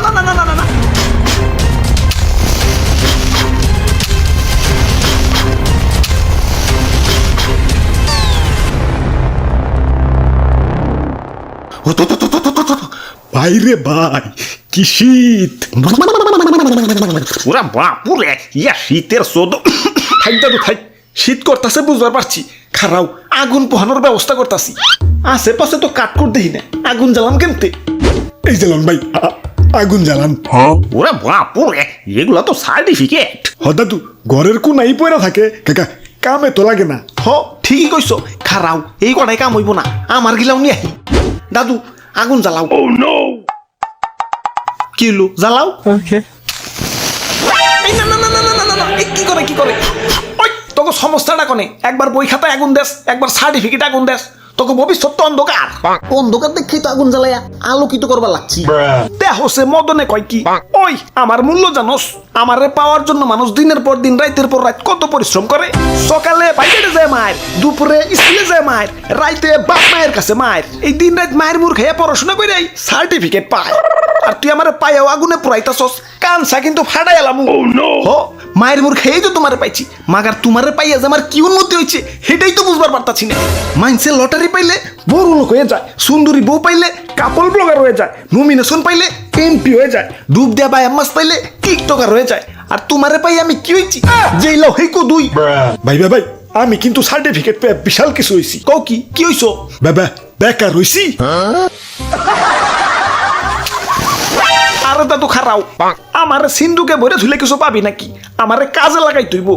না না না না না না বাইরে ভাই কি শীত! ওরা বাপুরে ইয়া শীতের সোদ থাক দাদু থাক, শীত করতেছে বুঝবার পারছি, খারাও আগুন পোহানোর ব্যবস্থা করতেছি। আশেপাশে তো কাট করে দেখি না, আগুন জ্বালাম কেমতে? এই জ্বালান ভাই, আগুন জ্বালান। ওরা বাপুরে এগুলা তো সার্টিফিকেট। হ দাদু, ঘরের কোনাই পয়রা থাকে, কাকা কামে তো লাগে না। হ ঠিকই কইছো, খারাও এই কটাই কাম হইব না, আমার গিলাও নিয়ে আহি। দাদু আগুন জ্বালাও। কি হলো, জ্বালাও। এই না না না না না না না, এই কি করে কি করে? ওই তোকে সমস্যাটা কোনে? একবার বই খাতায় আগুন দেস, একবার সার্টিফিকেট আগুন দেস, তোকে ভবিষ্যৎ তো অন্ধকার। অন্ধকার দেখি তো আগুন জ্বালাইয়া আলোকিত করবার লাগছি। দেহ সে মদনে কয় কি, ওই আমার মূল্য জানোস? আমারে পাওয়ার জন্য মানুষ দিনের পর দিন রাতের পর রাত কত পরিশ্রম করে। সকালে বাইরে যায় মায়ের, দুপুরে স্কুলে যায় মায়ের, রাইতে বাপ মায়ের কাছে মায়ের, এই দিন রাত মায়ের মুখ খেয়ে পড়াশোনা করে সার্টিফিকেট পায়। আর তুই আমার পায়েও আগুনে পুরাইতাছস, কানসা কিন্তু ফাটাই এলাম। হো মায়ের মুখ খেয়েই তো তোমারে পাইছি, মাগার তোমারে পাইয়া যে আমার কি উন্নতি হয়েছে সেটাই তো বুঝবার পারতাছি না। মাইন্সে লটারি পাইলে বড় লোক হয়ে যায়, সুন্দরী বউ পাইলে কাপল ব্লগার হয়ে যায়, নমিনেশন পাইলে এমপি হয়ে যায়, ডুব দেয়া বাই আম্মাস পাইলে টিকটকার হয়ে যায়। আর তোমারে পাই আমি কি হয়েছি? যেই লাও হেকো দুই। ভাই ভাই, আমি কিন্তু সার্টিফিকেট পেয়ে বিশাল কিছু হয়েছি। কও কি কি হইছো? বাবা বেকার হইছি। আরে দাদু খারাও, আমারে সিন্ধুকে ভরে ধুলে কিছু পাবি নাকি? আমারে কাজে লাগাই তুইব।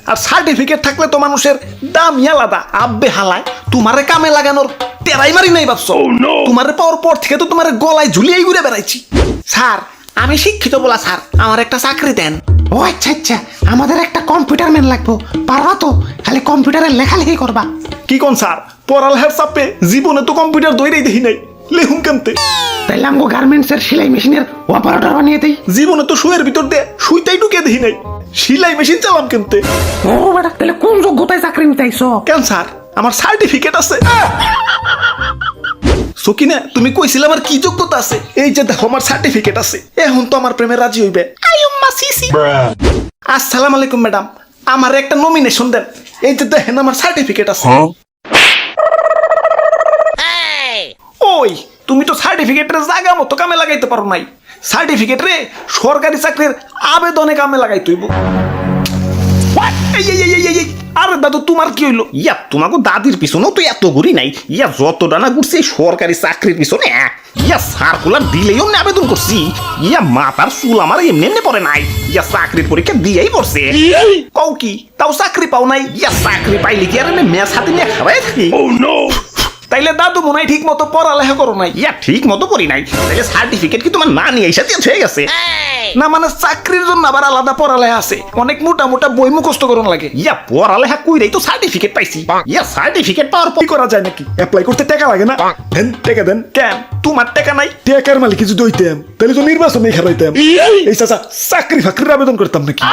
আর সার্টিফিকেট থাকলে তো মানুষের দামই আলাদা। আব্বে হালায় তোমারে কামে লাগানোর টেরাই মারি নাই ভাবছো? তোমারে পাওয়ার পর থেকে তো তোমার গলায় ঝুলিয়েই ঘুরে বেড়াইছি। স্যার আমি শিক্ষিত বলা, স্যার আমার একটা চাকরি দেন। ও আচ্ছা আচ্ছা, আমাদের একটা কম্পিউটার ম্যান লাগবো, পারবা তো? খালি কম্পিউটারে লেখালেখি করবা। কি কোন স্যার, পড়ালেখার চাপে জীবনে তো কম্পিউটার দইরেই দেখি নাই, লেহুম কেমতে? তাইলে আমগো গার্মেন্টসের সেলাই মেশিনের অপারেটর বানিয়ে দেই। জীবনে তো শুয়ের ভিতর দিয়ে শুইটাই ঢুকে দেখি নাই, সেলাই মেশিন চালাম কেমতে? ও বেটা, তাহলে কোন যোগ্যতায় চাকরি নিতে আইছো? কেন স্যার, আমার সার্টিফিকেট আছে। সকিনা তুমি কইছিলে আমার কি যোগ্যতা আছে? এই যে দেখো আমার সার্টিফিকেট আছে, এখন তো আমার প্রেমে রাজি হইবে। আইয়ুম্মা সিসি। আসসালামু আলাইকুম ম্যাডাম, আমার একটা নমিনেশন দেন। এই যে দেখেন আমার সার্টিফিকেট আছে। ওই তুমি তো সার্টিফিকেটের জায়গা মতো কামে লাগাইতে পারো নাই। সার্টিফিকেট রে সরকারি চাকরির আবেদনে কামে লাগাই তুইব। আরে দাদু তোমার কি হইলো? ইয়া তোমাকে দাদির পিছনেও তো এত ঘুরি নাই, ইয়া যত ডানা ঘুরছে সরকারি চাকরির পিছনে। ইয়া সার্কুলার দিলেও না আবেদন করছি, ইয়া মাথার চুল আমার এমনি এমনি পড়ে নাই, ইয়া চাকরির পরীক্ষা দিয়েই পড়ছে। কও কি তাও চাকরি পাও নাই? ইয়া চাকরি পাইলে কি আর মেস হাতে নিয়ে খাওয়াই থাকি? তাইলে দাদু মনে হয় ঠিক মতো পড়ালেখা করো নাই। ইয়া ঠিক মতো করি নাই, তাইলে সার্টিফিকেট কি তোমার না নিয়ে এসে হয়ে গেছে? না মানে চাকরির জন্য আবার আলাদা পড়ালেখা আছে, অনেক মোটা মোটা বই মুখস্থ করন লাগে। ইয়া পড়ালেখা কইরাই তো সার্টিফিকেট পাইছি। ইয়া সার্টিফিকেট পাওয়ার পর কি করা যায় নাকি? অ্যাপ্লাই করতে টাকা লাগে না? দেন টাকা দেন। কেন তোমার টাকা নাই? টাকার মালিক যদি হইতাম তাহলে তো নির্বাচনে খারাইতাম। এই চাচা চাকরি ফাকরির আবেদন করতাম নাকি?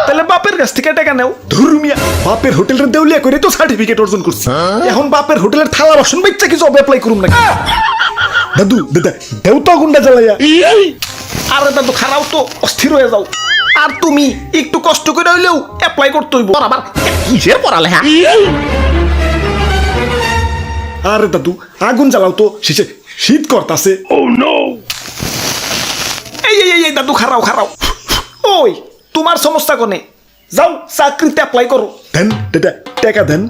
তাহলে বাপের কাছ থেকে টাকা নেও। ধর্মিয়া বাপের হোটেলের দেউলিয়া করে তো সার্টিফিকেট অর্জন করছি, এখন বাপের হোটেলের থালা বাসন বেচা কি জব অ্যাপ্লাই করুম নাকি? দাদু দাদা দেউ তো গুন্ডা জ্বালাইয়া। আরে দাদু খারাও তো, অস্থির হয়ে যাও। আর তুমি একটু কষ্ট করে হইলেও অ্যাপ্লাই করতে হইব। আবার কিসের পড়ালেখা? আরে দাদু আগুন জ্বালাও তো, শেষে শীত করতাছে। এই দাদু খারাও খারাও। ওই তোমার সমস্যা কোনে? যাও চাকরিতে অ্যাপ্লাই করো। দেন দাদা টাকা দেন।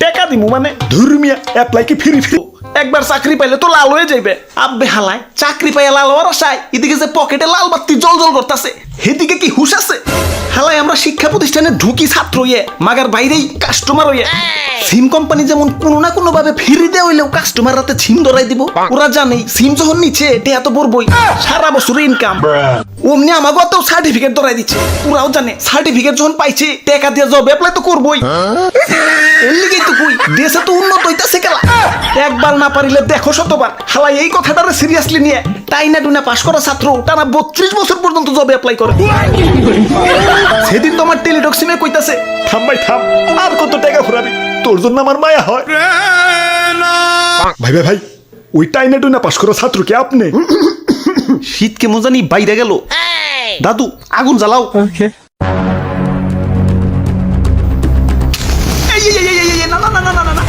টাকা দিমু মানে? ধর্মিয়া অ্যাপ্লাই কি ফ্রি ফ্রি? একবার চাকরি পাইলে তো লাল হয়ে যাইবে। আব্বে হালায় চাকরি পাইয়া লাল হওয়ার আশায় এদিকে যে পকেটে লাল বাতি জল জল করতেছে, সেদিকে কি হুশ আছে? হালায় আমরা শিক্ষা প্রতিষ্ঠানে ঢুকি ছাত্র হইয়ে, মাগার বাইরেই কাস্টমার হইয়ে। সিম কোম্পানি যেমন কোনো না কোনো ভাবে ফ্রি দেওয়া হইলেও কাস্টমার রাতে সিম ধরাই দিব। ওরা জানে সিম যখন নিচ্ছে এটা এত বড়বই সারা বছরের ইনকাম। অমনি আমাকেও তো সার্টিফিকেট ধরাই দিচ্ছে। ওরাও জানে সার্টিফিকেট যখন পাইছে টাকা দিয়ে জব অ্যাপ্লাই তো করবই। এর লিগেই তো কই দেশে তো উন্নত হইতাছে কেলা। একবার না পারিলে দেখো শতবার। হালাই এই কথাটারে সিরিয়াসলি নিয়ে টাইনা টুনা পাশ করা ছাত্র টানা 32 বছর পর্যন্ত জবে অ্যাপ্লাই করে। সেদিন তো আমার টেলিটক সিমে কইতাছে, থাম ভাই থাম, আর কত টাকা ফুরাবি? তোর জন্য আমার মায়া হয়। ভাই ভাই ভাই, ওই টাইনা টুনা পাশ করা ছাত্র কি আপনি? শীত কেমন জানি বাইরে গেল। দাদু আগুন জ্বালাও। এই, এই, এই, এই, এই, না না না না না না।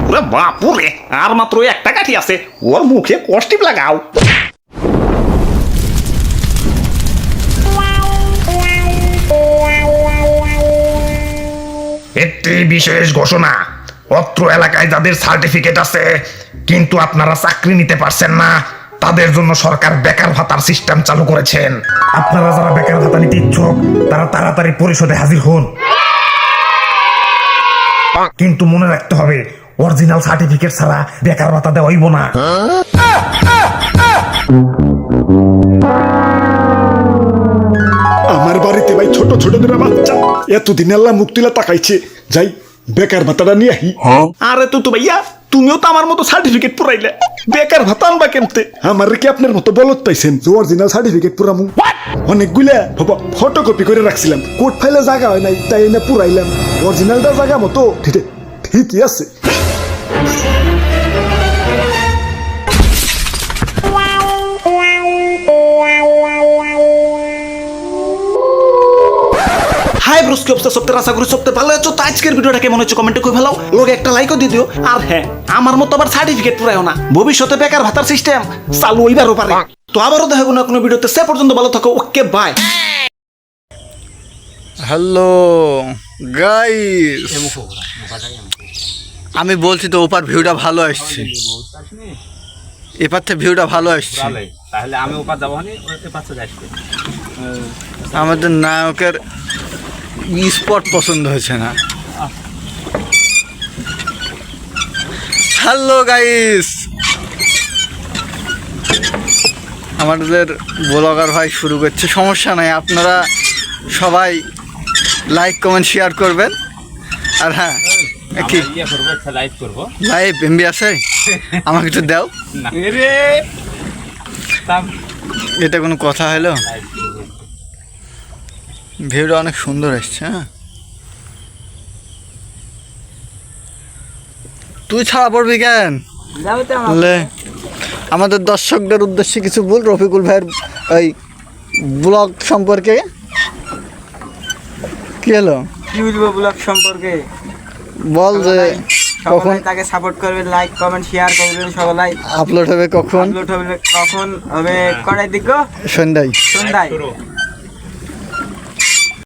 ওরে বাপুরে, আর মাত্র একটা কাঠি আছে, ওর মুখে কষ্টিপ লাগাও। একটি বিশেষ ঘোষণা, অত্র এলাকায় যাদের সার্টিফিকেট আছে কিন্তু আপনারা চাকরি নিতে পারছেন না, তাদের জন্য সরকার বেকার ভাতার সিস্টেম চালু করেছেন। আপনারা যারা বেকার ভাতা নিতে ইচ্ছুক তারা তাড়াতাড়ি পরিষদে হাজির হন। কিন্তু মনে রাখতে হবে, অরিজিনাল সার্টিফিকেট ছাড়া বেকার ভাতা দেওয়া হইব না। আমার বাড়িতে ভাই ছোট ছোট দুটা বাচ্চা, এতদিন আল্লাহ মুখ তুলে তাকাইছে, যাই বেকার ভাতাটা নিয়ে আহি। আরে তো ভাইয়া, তুমিও তো আমার মতো সার্টিফিকেট পুরাইলে, বেকার ভাতা আনবা কেমতে? আমার কি আপনার মতো বলত পাইছেন যে অরিজিনাল সার্টিফিকেট পুরামু? অনেকগুলা বাবা ফটোকপি করে রাখছিলাম, কোর্ট ফাইলে জায়গা হয় নাই, তাই না পুরাইলাম। অরিজিনালটা জায়গা মতো ঠিকই আছে। হাই ব্রোস, কি অবস্থা? সপ্তাহে আশা করি সপ্তাহে ভালো আছো। তো আজকের ভিডিওটা কেমন হচ্ছে কমেন্টে কই ফেলাও, লোকে একটা লাইকও দিয়ে দিও। আর হ্যাঁ, আমার মতো আবার সার্টিফিকেট পুরাইও না, ভবিষ্যতে বেকার ভাতার সিস্টেম চালু হইবারও পারে। তো আবারও দেখাবো না কোনো ভিডিওতে, সে পর্যন্ত ভালো থাকো। Okay bye. হ্যালো গাইস, আমি বলছি তো ওপার ভিউটা ভালো আসছে, এপার থেকে ভিউটা ভালো আসছে। তাহলে আমি ওপার যাবো না, ওই পাশে যাচ্ছি। আমাদের নায়কের স্পট পছন্দ হয়েছে না। হ্যালো গাইস, আমাদের ব্লগার ভাই শুরু করছে, সমস্যা নাই, আপনারা সবাই লাইক কমেন্ট শেয়ার করবেন। আর হ্যাঁ, কি ইয়ে করবো, একটা লাইভ করবো। লাইভ এমবি আছে আমাকে একটু দাও। না রে, এটা কোনো কথা হলো? ভিউটা অনেক সুন্দর আসছে। হ্যাঁ, তুই ছাড়া পড়বি কেন? বলে আমাদের দর্শকদের উদ্দেশ্যে কিছু বল রফিকুল ভাইয়ের ওই ব্লগ সম্পর্কে। কি হলো? কি বলবো ব্লগ সম্পর্কে? বল যে কখন সকলে তাকে সাপোর্ট করবেন, লাইক কমেন্ট শেয়ার করবেন, সকলাই আপলোড হবে, কখন আপলোড হবে, কখন হবে, কটার দিকে? সন্ধ্যায়। সন্ধ্যায়।